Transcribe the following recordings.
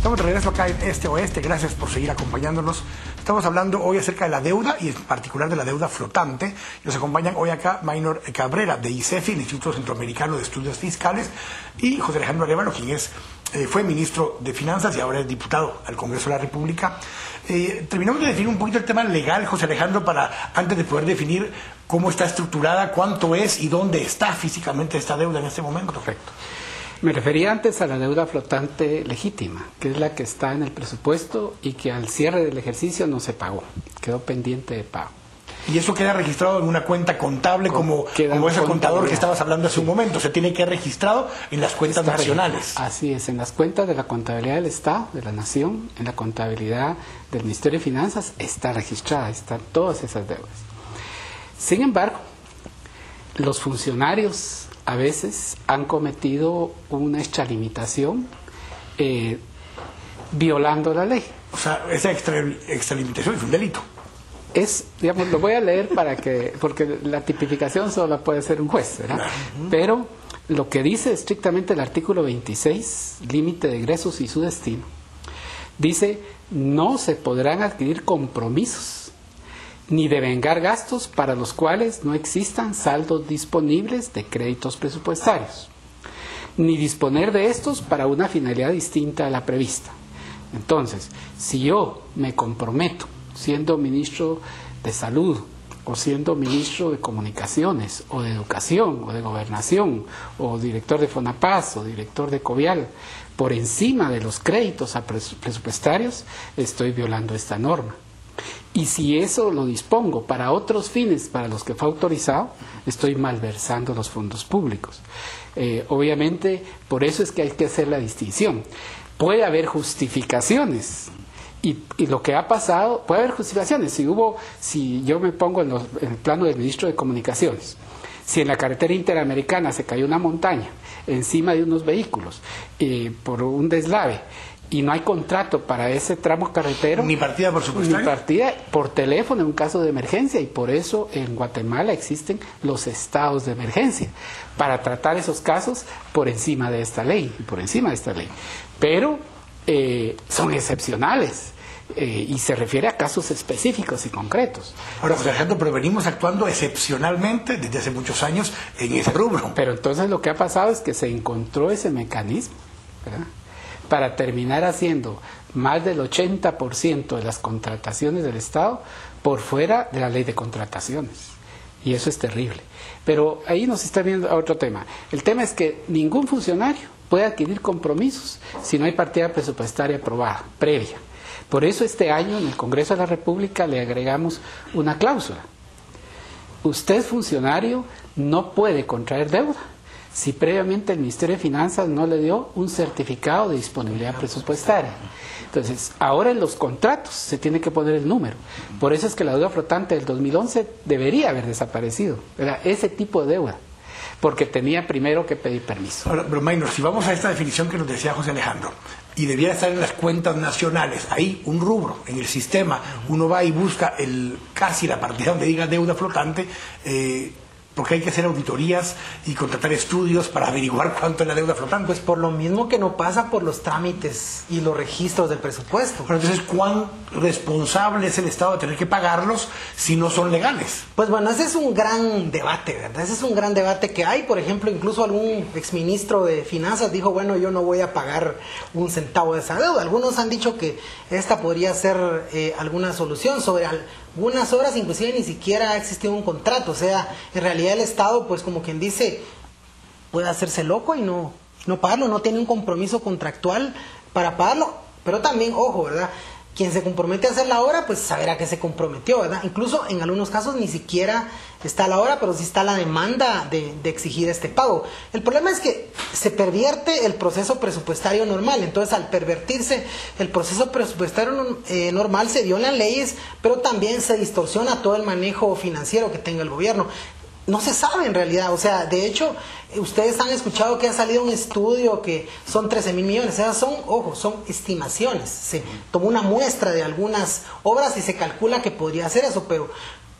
Estamos de regreso acá en Este Oeste, gracias por seguir acompañándonos. Estamos hablando hoy acerca de la deuda y en particular de la deuda flotante. Nos acompañan hoy acá Maynor Cabrera de ICEFI, el Instituto Centroamericano de Estudios Fiscales, y José Alejandro Arévalo, quien fue ministro de Finanzas y ahora es diputado al Congreso de la República. Terminamos de definir un poquito el tema legal, José Alejandro, antes de poder definir cómo está estructurada, cuánto es y dónde está físicamente esta deuda en este momento. Correcto. Me refería antes a la deuda flotante legítima, que es la que está en el presupuesto y que al cierre del ejercicio no se pagó, quedó pendiente de pago. Y eso queda registrado en una cuenta contable como ese contador que estabas hablando hace un momento. Se tiene que registrado en las cuentas nacionales. Así es, en las cuentas de la contabilidad del Estado, de la Nación, en la contabilidad del Ministerio de Finanzas, está registrada, están todas esas deudas. Sin embargo, los funcionarios a veces han cometido una extralimitación violando la ley. O sea, esa extralimitación es un delito. Digamos, lo voy a leer porque la tipificación solo la puede hacer un juez, ¿verdad? Pero lo que dice estrictamente el artículo 26, límite de egresos y su destino, dice: no se podrán adquirir compromisos ni devengar gastos para los cuales no existan saldos disponibles de créditos presupuestarios, ni disponer de estos para una finalidad distinta a la prevista. Entonces, si yo me comprometo, siendo ministro de Salud, o siendo ministro de Comunicaciones, o de Educación, o de Gobernación, o director de FONAPAS, o director de COVIAL, por encima de los créditos presupuestarios, estoy violando esta norma. Y si eso lo dispongo para otros fines para los que fue autorizado, estoy malversando los fondos públicos. Obviamente, por eso es que hay que hacer la distinción. Puede haber justificaciones. Y lo que ha pasado, puede haber justificaciones. Si yo me pongo en el plano del ministro de Comunicaciones, si en la carretera interamericana se cayó una montaña encima de unos vehículos por un deslave, y no hay contrato para ese tramo carretero, ni partida por supuesto, ni partida por teléfono en un caso de emergencia, y por eso en Guatemala existen los estados de emergencia para tratar esos casos por encima de esta ley, pero son excepcionales. Y se refiere a casos específicos y concretos. Ahora, José Alejandro, pero venimos actuando excepcionalmente desde hace muchos años en ese rubro. Pero entonces lo que ha pasado es que se encontró ese mecanismo, ¿verdad?, para terminar haciendo más del 80% de las contrataciones del Estado por fuera de la ley de contrataciones. Y eso es terrible. Pero ahí nos está viendo a otro tema. El tema es que ningún funcionario puede adquirir compromisos si no hay partida presupuestaria aprobada, previa. Por eso este año en el Congreso de la República le agregamos una cláusula. Usted, funcionario, no puede contraer deuda si previamente el Ministerio de Finanzas no le dio un certificado de disponibilidad presupuestaria. Entonces, ahora en los contratos se tiene que poner el número. Por eso es que la deuda flotante del 2011 debería haber desaparecido, ¿verdad?, ese tipo de deuda, porque tenía primero que pedir permiso. Ahora, pero Maynor, si vamos a esta definición que nos decía José Alejandro, y debiera estar en las cuentas nacionales, ahí un rubro, en el sistema, uno va y busca casi la partida donde diga deuda flotante, porque hay que hacer auditorías y contratar estudios para averiguar cuánto es la deuda flotante. Pues por lo mismo que no pasa por los trámites y los registros del presupuesto. Pero entonces, ¿cuán responsable es el Estado de tener que pagarlos si no son legales? Pues bueno, ese es un gran debate, ¿verdad? Ese es un gran debate que hay. Por ejemplo, incluso algún exministro de Finanzas dijo, bueno, yo no voy a pagar un centavo de esa deuda. Algunos han dicho que esta podría ser alguna solución sobre algunas obras, inclusive ni siquiera ha existido un contrato. O sea, en realidad el Estado, pues como quien dice, puede hacerse loco y no pagarlo, no tiene un compromiso contractual para pagarlo. Pero también, ojo, ¿verdad?, quien se compromete a hacer la obra, pues saberá que se comprometió, ¿verdad? Incluso en algunos casos ni siquiera está la obra, pero sí está la demanda de exigir este pago. El problema es que se pervierte el proceso presupuestario normal. Entonces, al pervertirse el proceso presupuestario normal, se violan leyes, pero también se distorsiona todo el manejo financiero que tenga el gobierno. No se sabe en realidad, o sea, de hecho, ustedes han escuchado que ha salido un estudio que son 13,000 millones, o sea, son estimaciones. Se tomó una muestra de algunas obras y se calcula que podría ser eso, pero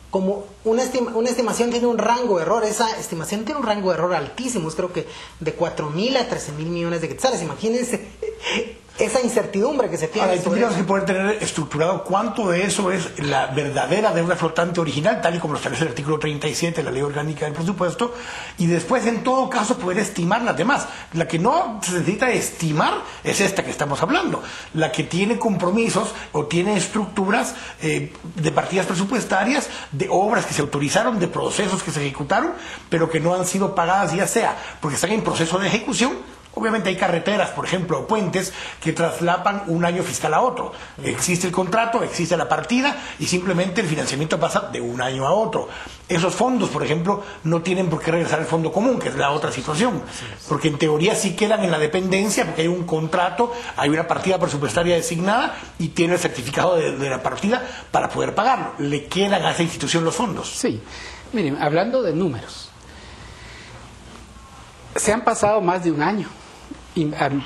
como una estimación tiene un rango de error, esa estimación tiene un rango de error altísimo, creo que de 4,000 a 13,000 millones de quetzales. Imagínense esa incertidumbre que se tiene. Ahora, tendríamos que poder tener estructurado cuánto de eso es la verdadera deuda flotante original, tal y como lo establece el artículo 37 de la Ley Orgánica del Presupuesto, y después, en todo caso, poder estimar las demás. La que no se necesita estimar es esta que estamos hablando, la que tiene compromisos o tiene estructuras de partidas presupuestarias, de obras que se autorizaron, de procesos que se ejecutaron, pero que no han sido pagadas, ya sea porque están en proceso de ejecución. Obviamente hay carreteras, por ejemplo, o puentes que traslapan un año fiscal a otro. Existe el contrato, existe la partida y simplemente el financiamiento pasa de un año a otro. Esos fondos, por ejemplo, no tienen por qué regresar al fondo común, que es la otra situación. Porque en teoría sí quedan en la dependencia, porque hay un contrato, hay una partida presupuestaria designada y tiene el certificado de la partida para poder pagarlo. Le quedan a esa institución los fondos. Sí. Miren, hablando de números, se han pasado más de un año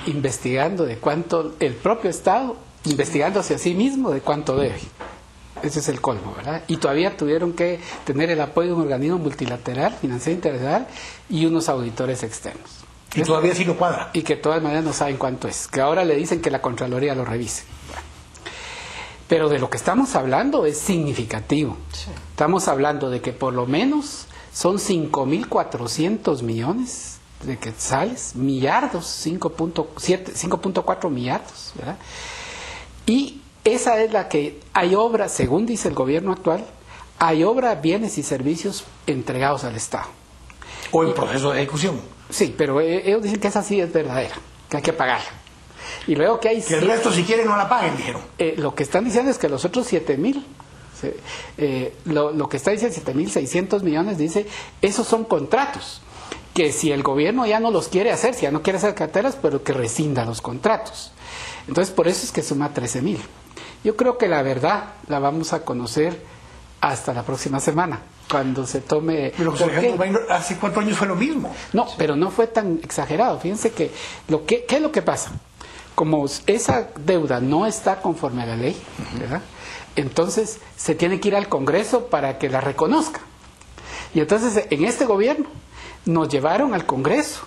investigando de cuánto el propio Estado, investigándose a sí mismo de cuánto debe. Ese es el colmo, ¿verdad? Y todavía tuvieron que tener el apoyo de un organismo multilateral, financiero internacional y unos auditores externos. Y todavía sí lo cuadra. Y que de todas maneras no saben cuánto es. Que ahora le dicen que la Contraloría lo revise. Bueno. Pero de lo que estamos hablando es significativo. Sí. Estamos hablando de que por lo menos son 5.400 millones de quetzales, millardos, 5.4 millardos, ¿verdad? Y esa es la que hay obra, según dice el gobierno actual, hay obra, bienes y servicios entregados al Estado. O en proceso de ejecución. Sí, pero ellos dicen que esa sí es verdadera, que hay que pagarla. Y luego que hay... Que el resto, si quieren, no la paguen, dijeron. Lo que están diciendo es que los otros 7.000... lo que está diciendo 7.600 millones, dice, esos son contratos. Que si el gobierno ya no los quiere hacer, si ya no quiere hacer carteras, pero que rescinda los contratos. Entonces, por eso es que suma 13.000. Yo creo que la verdad la vamos a conocer hasta la próxima semana, cuando se tome... Pero hace 4 años fue lo mismo. No, pero no fue tan exagerado. Fíjense que, ¿qué es lo que pasa? Como esa deuda no está conforme a la ley, ¿verdad? Entonces se tiene que ir al Congreso para que la reconozca. Y entonces en este gobierno nos llevaron al Congreso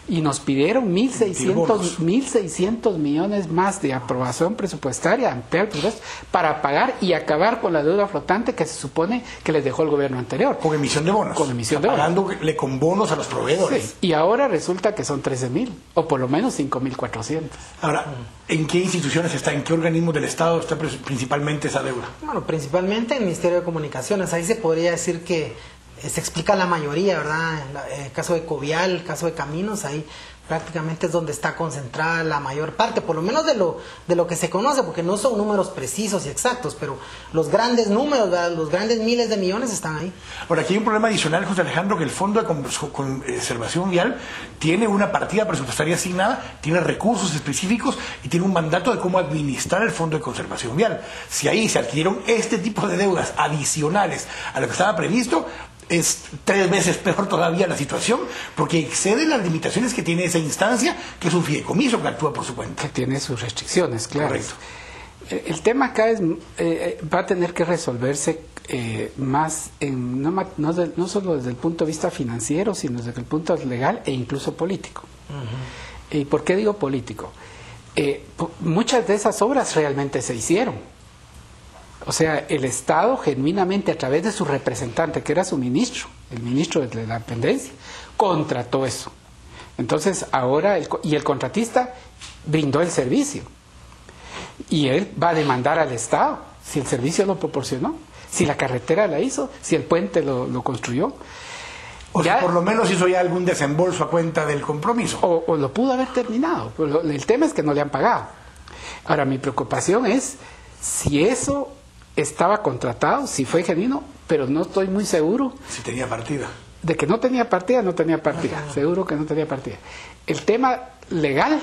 y nos pidieron 1.600 millones más de aprobación presupuestaria, ampliar el presupuesto, para pagar y acabar con la deuda flotante que se supone que les dejó el gobierno anterior. Con emisión de bonos. Con emisión de bonos. Pagándole con bonos a los proveedores. Sí, y ahora resulta que son 13.000, o por lo menos 5.400. Ahora, ¿en qué instituciones está? ¿En qué organismos del Estado está principalmente esa deuda? Bueno, principalmente en el Ministerio de Comunicaciones. Ahí se podría decir que se explica la mayoría, ¿verdad? El caso de Covial, el caso de Caminos, ahí prácticamente es donde está concentrada la mayor parte, por lo menos de lo que se conoce, porque no son números precisos y exactos, pero los grandes números, ¿verdad? Los grandes miles de millones están ahí. Ahora, aquí hay un problema adicional, José Alejandro, que el Fondo de Conservación Vial tiene una partida presupuestaria asignada, tiene recursos específicos y tiene un mandato de cómo administrar el Fondo de Conservación Vial. Si ahí se adquirieron este tipo de deudas adicionales a lo que estaba previsto, es 3 veces peor todavía la situación, porque excede las limitaciones que tiene esa instancia, que es un fideicomiso que actúa por su cuenta. Que tiene sus restricciones, claro. Correcto. El tema acá es, va a tener que resolverse más, no solo desde el punto de vista financiero, sino desde el punto legal e incluso político. ¿Y por qué digo político? Muchas de esas obras realmente se hicieron. O sea, el Estado genuinamente a través de su representante, que era su ministro, el ministro de la dependencia, contrató eso. Entonces ahora, el contratista brindó el servicio. Y él va a demandar al Estado si el servicio lo proporcionó, si la carretera la hizo, si el puente lo construyó. O sea, por lo menos hizo ya algún desembolso a cuenta del compromiso. O lo pudo haber terminado. Pero el tema es que no le han pagado. Ahora, mi preocupación es si eso estaba contratado, si fue genuino, pero no estoy muy seguro. Si tenía partida. De que no tenía partida, no tenía partida. Seguro que no tenía partida. El tema legal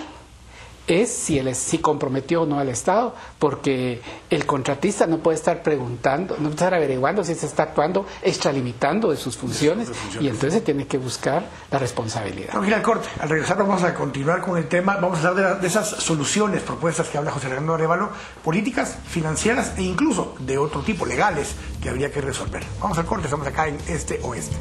es si comprometió o no al Estado, porque el contratista no puede estar preguntando, no puede estar averiguando si se está actuando extralimitando de sus funciones, y entonces tiene que buscar la responsabilidad. Vamos a ir al corte. Al regresar vamos a continuar con el tema, vamos a hablar de esas soluciones, propuestas que habla José Alejandro Arévalo, políticas, financieras e incluso de otro tipo, legales, que habría que resolver. Vamos al corte, estamos acá en Este Oeste.